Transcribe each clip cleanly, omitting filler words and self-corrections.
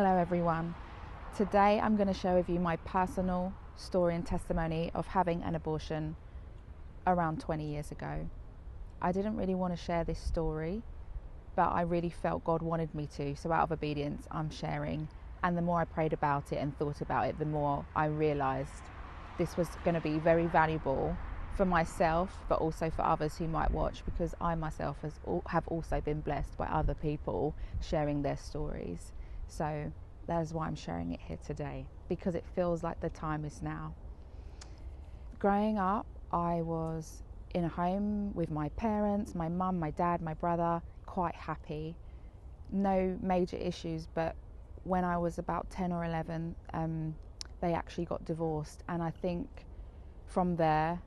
Hello everyone. Today I'm going to share with you my personal story and testimony of having an abortion around 20 years ago. I didn't really want to share this story, but I really felt God wanted me to, so out of obedience I'm sharing. And the more I prayed about it and thought about it, the more I realised this was going to be very valuable for myself, but also for others who might watch, because I myself have also been blessed by other people sharing their stories. So that is why I'm sharing it here today, because it feels like the time is now. Growing up, I was in a home with my parents, my mum, my dad, my brother, quite happy. No major issues, but when I was about 10 or 11, they actually got divorced. And I think from there,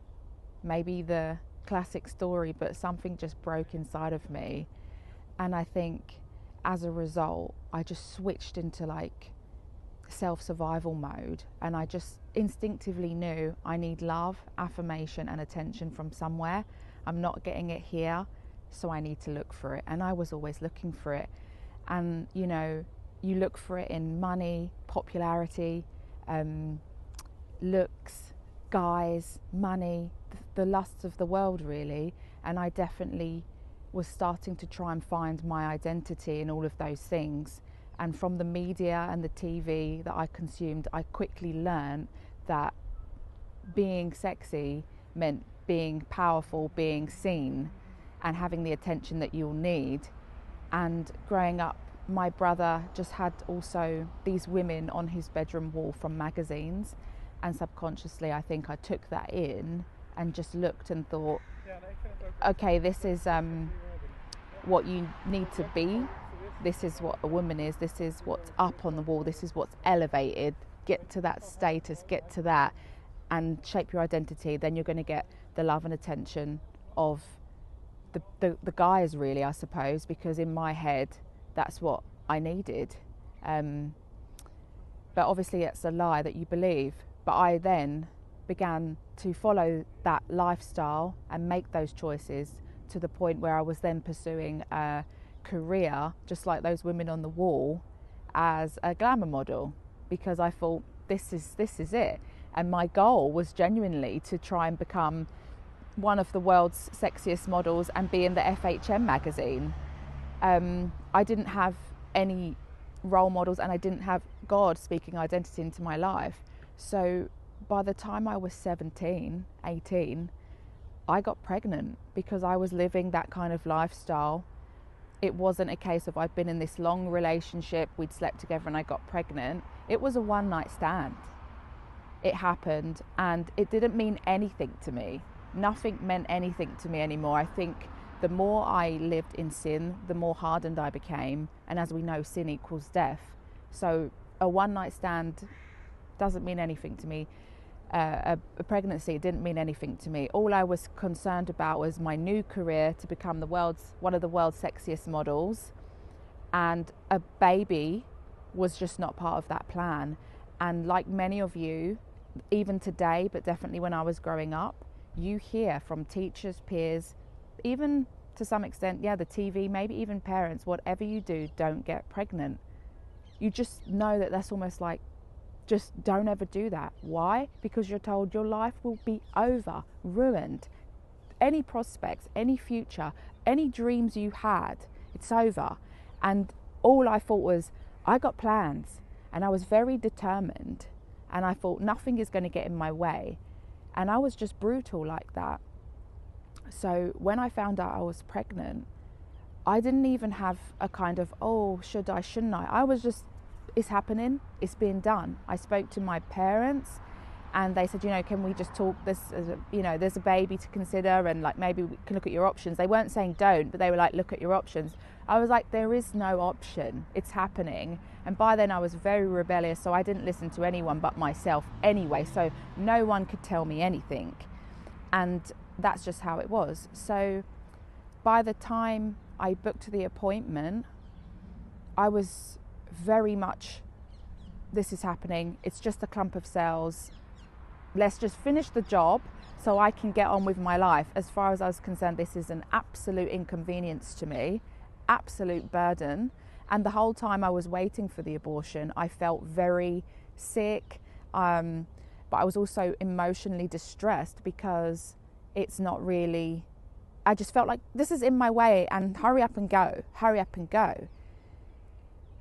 maybe the classic story, but something just broke inside of me. And I think as a result, I just switched into like self-survival mode, and I just instinctively knew I need love, affirmation and attention from somewhere. I'm not getting it here, so I need to look for it. And I was always looking for it. And you know, you look for it in money, popularity, looks, guys, money, the lusts of the world really. And I definitely was starting to try and find my identity in all of those things. And from the media and the TV that I consumed, I quickly learned that being sexy meant being powerful, being seen, and having the attention that you'll need. And growing up, my brother just had also these women on his bedroom wall from magazines, and subconsciously I think I took that in and just looked and thought, okay, this is what you need to be. This is what a woman is. This is what's up on the wall. This is what's elevated. Get to that status, get to that, and shape your identity. Then you're going to get the love and attention of the guys, really, I suppose, because in my head, that's what I needed. But obviously it's a lie that you believe. But I then began to follow that lifestyle and make those choices to the point where I was then pursuing a career, just like those women on the wall, as a glamour model, because I thought this is it. And my goal was genuinely to try and become one of the world's sexiest models and be in the FHM magazine. I didn't have any role models, and I didn't have God speaking identity into my life. So by the time I was 17, 18, I got pregnant because I was living that kind of lifestyle. It wasn't a case of I'd been in this long relationship, we'd slept together and I got pregnant. It was a one-night stand. It happened and it didn't mean anything to me. Nothing meant anything to me anymore. I think the more I lived in sin, the more hardened I became. And as we know, sin equals death. So a one-night stand doesn't mean anything to me. A pregnancy didn't mean anything to me. All I was concerned about was my new career to become one of the world's sexiest models, and a baby was just not part of that plan. And like many of you, even today, but definitely when I was growing up, you hear from teachers, peers, even to some extent, the TV, maybe even parents, whatever you do, don't get pregnant. You just know that that's almost like, just don't ever do that. Why? Because you're told your life will be over, ruined. Any prospects, any future, any dreams you had, it's over. And all I thought was, I got plans, and I was very determined, and I thought nothing is going to get in my way. And I was just brutal like that. So when I found out I was pregnant, I didn't even have a kind of, oh, should I, shouldn't I? I was just, it's happening, it's being done. I spoke to my parents and they said, can we just talk this, there's a baby to consider, and like maybe we can look at your options. They weren't saying don't, but they were like, look at your options. I was like, there is no option, it's happening. And by then I was very rebellious, so I didn't listen to anyone but myself anyway, so no one could tell me anything. And that's just how it was. So by the time I booked the appointment, I was very much, this is happening, it's just a clump of cells, let's just finish the job so I can get on with my life. As far as I was concerned, this is an absolute inconvenience to me, absolute burden, And the whole time I was waiting for the abortion, I felt very sick, but I was also emotionally distressed because it's not really, I just felt like this is in my way and hurry up and go.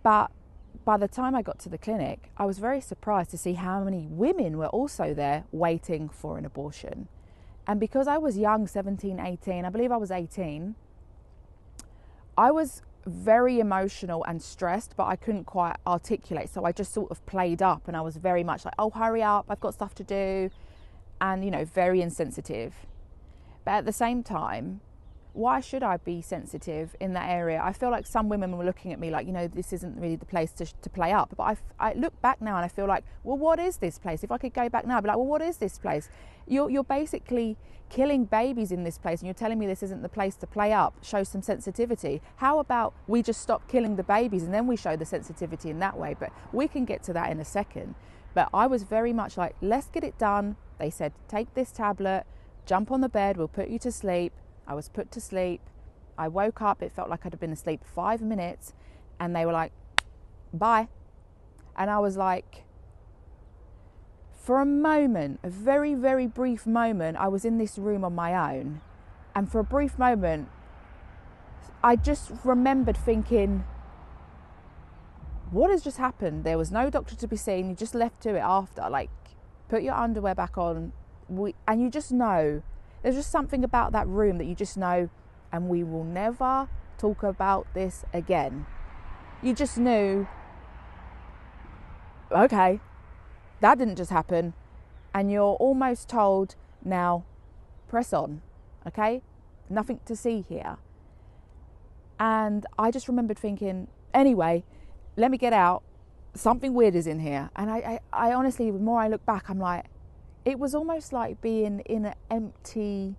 But by the time I got to the clinic, I was very surprised to see how many women were also there waiting for an abortion. And because I was young, 17, 18, I believe I was 18, I was very emotional and stressed, but I couldn't quite articulate. So I just sort of played up, and I was very much like, oh, hurry up, I've got stuff to do. And, you know, very insensitive. But at the same time, why should I be sensitive in that area? I feel like some women were looking at me like, you know, this isn't really the place to play up. But I look back now and I feel like, well, what is this place? If I could go back now, I'd be like, well, what is this place? You're basically killing babies in this place, and you're telling me this isn't the place to play up. Show some sensitivity. How about we just stop killing the babies and then we show the sensitivity in that way? But we can get to that in a second. But I was very much like, let's get it done. They said, take this tablet, jump on the bed, we'll put you to sleep. I was put to sleep. I woke up, it felt like I'd been asleep 5 minutes, and they were like, bye. And I was like, for a moment, a very, very brief moment, I was in this room on my own. And for a brief moment, I just remembered thinking, what has just happened? There was no doctor to be seen. You just left to it after. Like, put your underwear back on. And you just know, there's just something about that room that you just know, and we will never talk about this again. You just knew, okay, that didn't just happen. And you're almost told, now press on, okay? Nothing to see here. And I just remembered thinking, anyway, let me get out. Something weird is in here. And I honestly, the more I look back, I'm like, it was almost like being in an empty,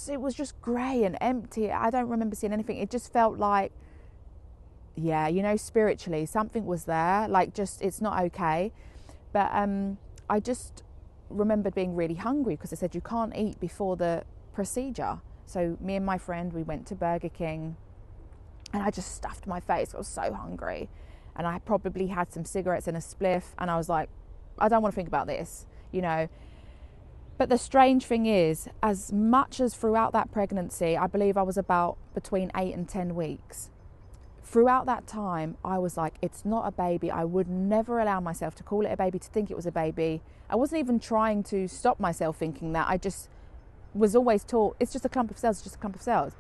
it was just grey and empty. I don't remember seeing anything. It just felt like, yeah, you know, spiritually, something was there. Like, just, it's not okay. But I just remembered being really hungry because they said you can't eat before the procedure. So me and my friend, we went to Burger King, and I just stuffed my face. I was so hungry. And I probably had some cigarettes and a spliff, and I was like, I don't want to think about this, you know. But the strange thing is, as much as throughout that pregnancy, I believe I was about between 8 and 10 weeks. Throughout that time, I was like, it's not a baby. I would never allow myself to call it a baby, to think it was a baby. I wasn't even trying to stop myself thinking that. I just was always taught, it's just a clump of cells, it's just a clump of cells.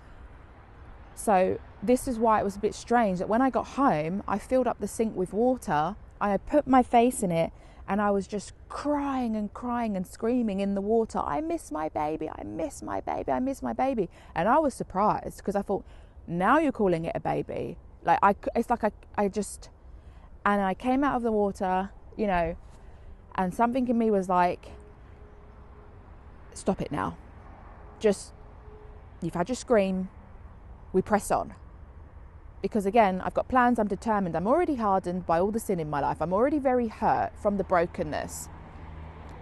So this is why it was a bit strange that when I got home, I filled up the sink with water, I put my face in it, and I was just crying and screaming in the water. I miss my baby, I miss my baby, I miss my baby. And I was surprised because I thought, now you're calling it a baby. Like, it's like I just, and I came out of the water, you know, and something in me was like, stop it now. Just, you've had your scream, we press on. Because again, I've got plans, I'm determined, I'm already hardened by all the sin in my life. I'm already very hurt from the brokenness.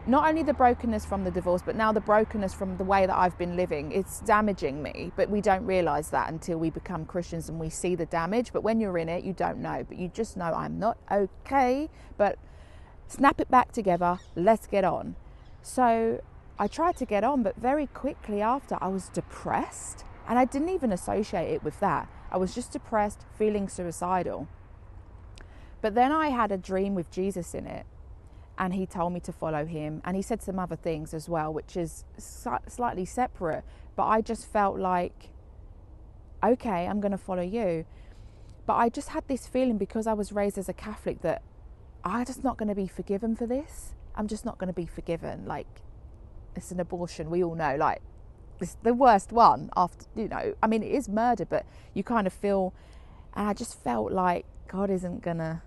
Not only the brokenness from the divorce, but now the brokenness from the way that I've been living. It's damaging me, but we don't realise that until we become Christians and we see the damage. But when you're in it, you don't know. But you just know, I'm not okay, but snap it back together, let's get on. So I tried to get on, but very quickly after, I was depressed. And I didn't even associate it with that. I was just depressed, feeling suicidal. But then I had a dream with Jesus in it, and he told me to follow him, and he said some other things as well, which is slightly separate. But I just felt like, okay, I'm going to follow you. But I just had this feeling, because I was raised as a Catholic, that I'm just not going to be forgiven for this. I'm just not going to be forgiven. Like, it's an abortion, we all know, like, it's the worst one after, you know, I mean, it is murder, but you kind of feel, and I just felt like God isn't gonna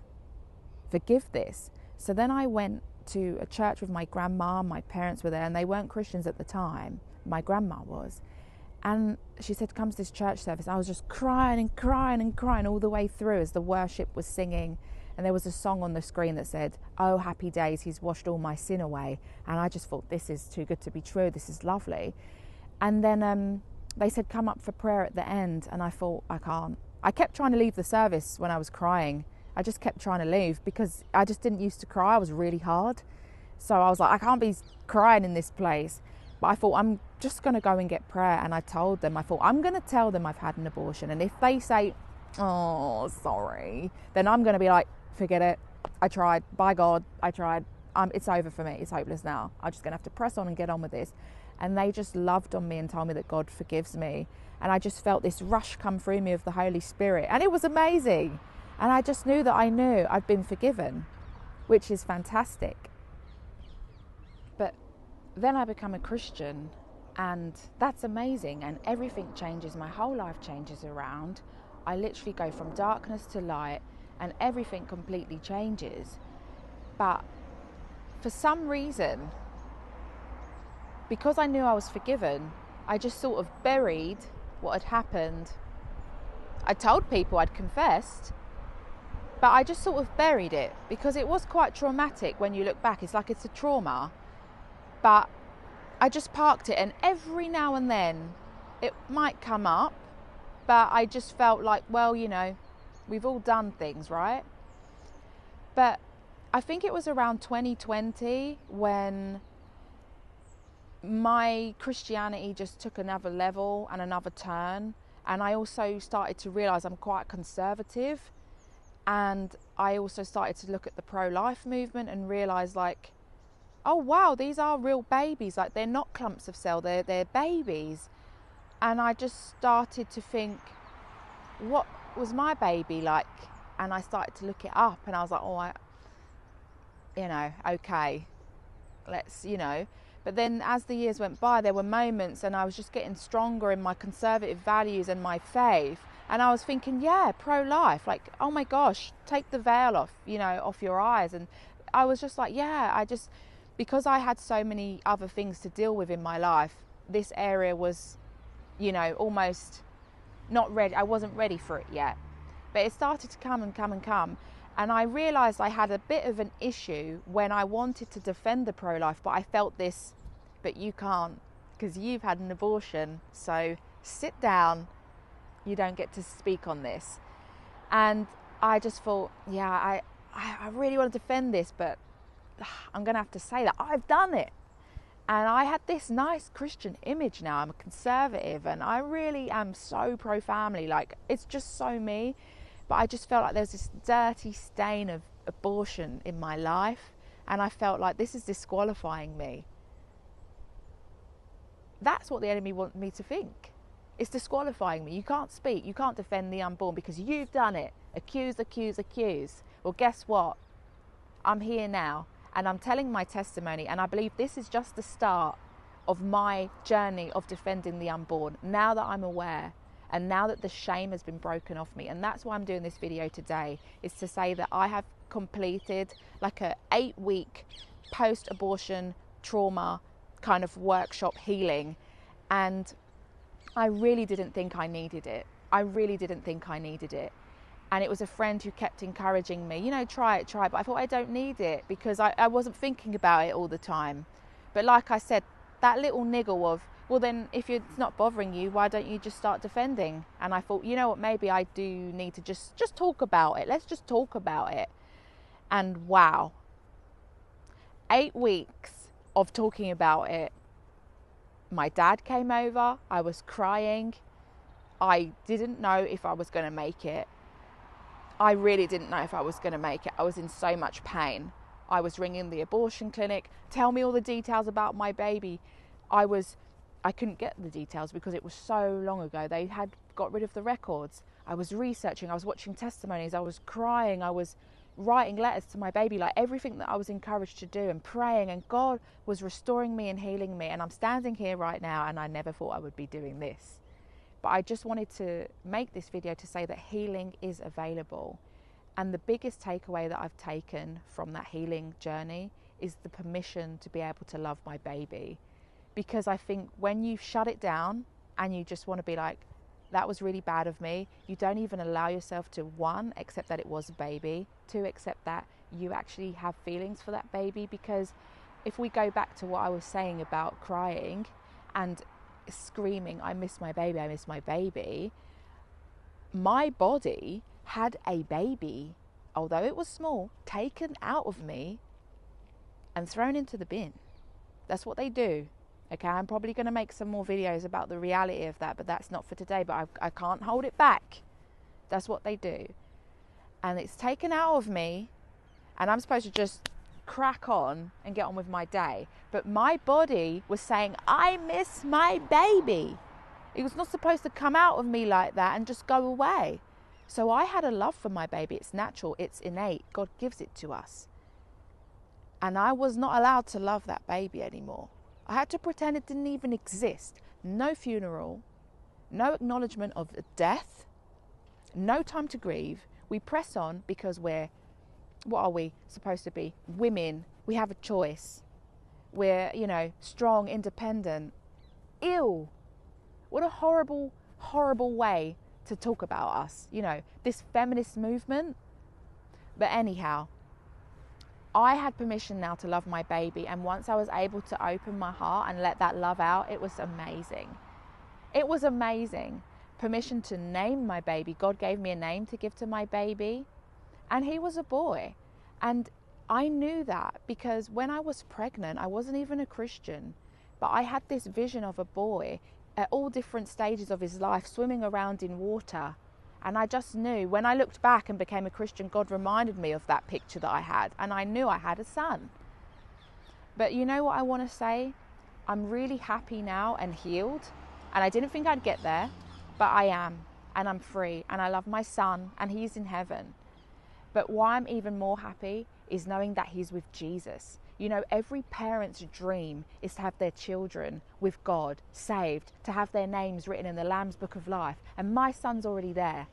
forgive this. So then I went to a church with my grandma. My parents were there, and they weren't Christians at the time. My grandma was. And she said, come to this church service. I was just crying all the way through as the worship was singing. And there was a song on the screen that said, oh, happy days, he's washed all my sin away. And I just thought, this is too good to be true. This is lovely. And then they said, come up for prayer at the end. And I thought, I can't. I kept trying to leave the service when I was crying. I just kept trying to leave because I just didn't used to cry. I was really hard. So I was like, I can't be crying in this place. But I thought, I'm just going to go and get prayer. And I told them, I thought, I'm going to tell them I've had an abortion. And if they say, oh, sorry, then I'm going to be like, forget it. I tried. By God, I tried. It's over for me. It's hopeless now. I'm just going to have to press on and get on with this. And they just loved on me and told me that God forgives me. And I just felt this rush come through me of the Holy Spirit. And it was amazing. And I just knew that I knew I'd been forgiven, which is fantastic. But then I become a Christian, and that's amazing. And everything changes. My whole life changes around. I literally go from darkness to light, and everything completely changes. But for some reason, because I knew I was forgiven, I just sort of buried what had happened. I told people I'd confessed, but I just sort of buried it because it was quite traumatic when you look back. It's like it's a trauma. But I just parked it, and every now and then it might come up, but I just felt like, well, you know, we've all done things, right? But I think it was around 2020 when my Christianity just took another level and another turn. And I also started to realize I'm quite conservative. And I also started to look at the pro-life movement and realize, like, oh wow, these are real babies. Like, they're not clumps of cell, they're babies. And I just started to think, what was my baby like? And I started to look it up, and I was like, oh, okay, let's, But then as the years went by, there were moments, and I was just getting stronger in my conservative values and my faith. And I was thinking, yeah, pro-life, like, oh my gosh, take the veil off, off your eyes. And I was just like, yeah, because I had so many other things to deal with in my life, this area was, almost not ready. I wasn't ready for it yet. But it started to come and come and come. And I realized I had a bit of an issue when I wanted to defend the pro-life, but I felt this, but you can't because you've had an abortion. So sit down. You don't get to speak on this. And I just thought, yeah, I really want to defend this, but I'm going to have to say that I've done it. And I had this nice Christian image now. I'm a conservative, and I really am so pro-family. Like, it's just so me. But I just felt like there's this dirty stain of abortion in my life. And I felt like this is disqualifying me. That's what the enemy wants me to think. It's disqualifying me. You can't speak. You can't defend the unborn because you've done it. Accuse, accuse, accuse. Well, guess what? I'm here now, and I'm telling my testimony. And I believe this is just the start of my journey of defending the unborn. Now that I'm aware, and now that the shame has been broken off me. And that's why I'm doing this video today, is to say that I have completed like a 8-week post-abortion trauma kind of workshop healing. And I really didn't think I needed it. I really didn't think I needed it. And it was a friend who kept encouraging me, try it. But I thought, I don't need it because I wasn't thinking about it all the time. But like I said, that little niggle of, well, then if it's not bothering you, why don't you just start defending? And I thought, you know what, maybe I do need to just talk about it. Let's just talk about it. And wow, 8 weeks of talking about it. My dad came over. I was crying. I didn't know if I was going to make it. I really didn't know if I was going to make it. I was in so much pain. I was ringing the abortion clinic. Tell me all the details about my baby. I couldn't get the details because it was so long ago. They had got rid of the records. I was researching. I was watching testimonies. I was crying. I was writing letters to my baby, like everything that I was encouraged to do, and praying, and God was restoring me and healing me. And I'm standing here right now, and I never thought I would be doing this. But I just wanted to make this video to say that healing is available. And the biggest takeaway that I've taken from that healing journey is the permission to be able to love my baby. Because I think when you shut it down and you just want to be like, that was really bad of me, you don't even allow yourself to, 1, accept that it was a baby, 2, accept that you actually have feelings for that baby. Because if we go back to what I was saying about crying and screaming, I miss my baby, my body had a baby, although it was small, taken out of me and thrown into the bin. That's what they do. Okay, I'm probably going to make some more videos about the reality of that, but that's not for today. But I can't hold it back. That's what they do. And it's taken out of me, and I'm supposed to just crack on and get on with my day. But my body was saying, I miss my baby. It was not supposed to come out of me like that and just go away. So I had a love for my baby. It's natural, it's innate. God gives it to us. And I was not allowed to love that baby anymore. I had to pretend it didn't even exist. No funeral, no acknowledgement of death, no time to grieve. We press on because what are we supposed to be? Women. We have a choice. We're, strong, independent. Ew. What a horrible, horrible way to talk about us. This feminist movement. But anyhow, I had permission now to love my baby, and once I was able to open my heart and let that love out, it was amazing. It was amazing. Permission to name my baby. God gave me a name to give to my baby, and he was a boy. And I knew that because when I was pregnant, I wasn't even a Christian, but I had this vision of a boy at all different stages of his life swimming around in water. And I just knew when I looked back and became a Christian, God reminded me of that picture that I had. And I knew I had a son. But you know what I want to say? I'm really happy now and healed. And I didn't think I'd get there, but I am. And I'm free. And I love my son. And he's in heaven. But why I'm even more happy is knowing that he's with Jesus. Every parent's dream is to have their children with God, saved, to have their names written in the Lamb's Book of Life. And my son's already there.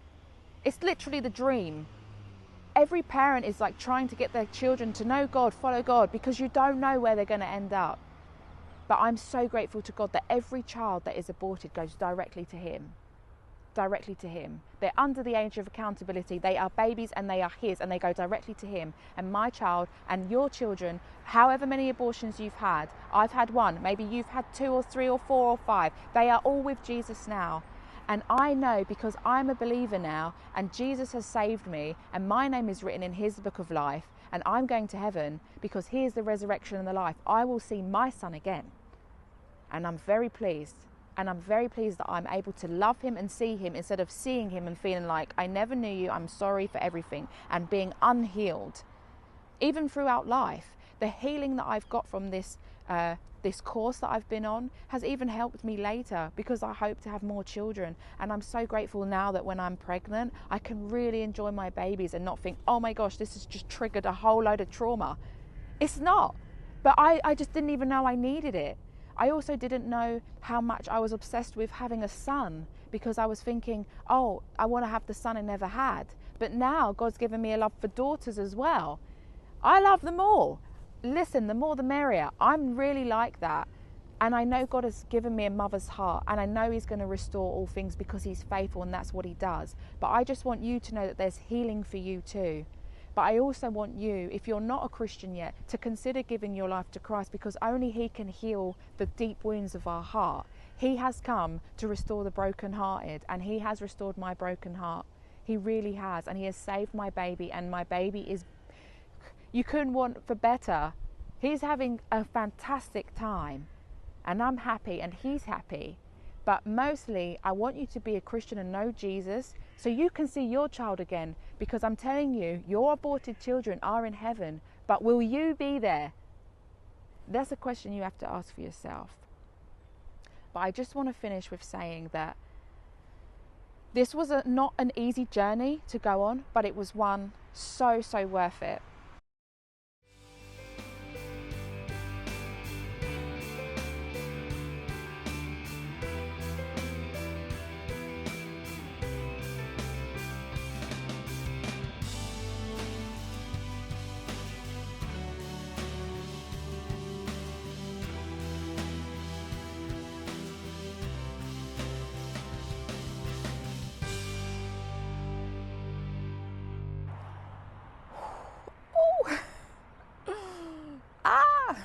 It's literally the dream. Every parent is like trying to get their children to know God, follow God, because you don't know where they're going to end up. But I'm so grateful to God that every child that is aborted goes directly to him. Directly to him. They're under the age of accountability. They are babies and they are his, and they go directly to him. And my child and your children, however many abortions you've had, I've had one, maybe you've had 2 or 3 or 4 or 5, they are all with Jesus now. And I know because I'm a believer now, and Jesus has saved me, and my name is written in his book of life, and I'm going to heaven because he is the resurrection and the life. I will see my son again. And I'm very pleased. And I'm very pleased that I'm able to love him and see him instead of seeing him and feeling like I never knew you, I'm sorry for everything, and being unhealed. Even throughout life, the healing that I've got from this course that I've been on has even helped me later because I hope to have more children. And I'm so grateful now that when I'm pregnant, I can really enjoy my babies and not think, oh my gosh, this has just triggered a whole load of trauma. It's not. But I just didn't even know I needed it. I also didn't know how much I was obsessed with having a son because I was thinking, oh, I want to have the son I never had. But now God's given me a love for daughters as well. I love them all. Listen, the more the merrier. I'm really like that. And I know God has given me a mother's heart, and I know he's going to restore all things because he's faithful, and that's what he does. But I just want you to know that there's healing for you too. But I also want you, if you're not a Christian yet, to consider giving your life to Christ, because only he can heal the deep wounds of our heart. He has come to restore the brokenhearted, and he has restored my broken heart. He really has, and he has saved my baby, and my baby is, you couldn't want for better. He's having a fantastic time, and I'm happy, and he's happy. But mostly, I want you to be a Christian and know Jesus so you can see your child again, because I'm telling you, your aborted children are in heaven, but will you be there? That's a question you have to ask for yourself. But I just want to finish with saying that this was not an easy journey to go on, but it was one so worth it. Ah!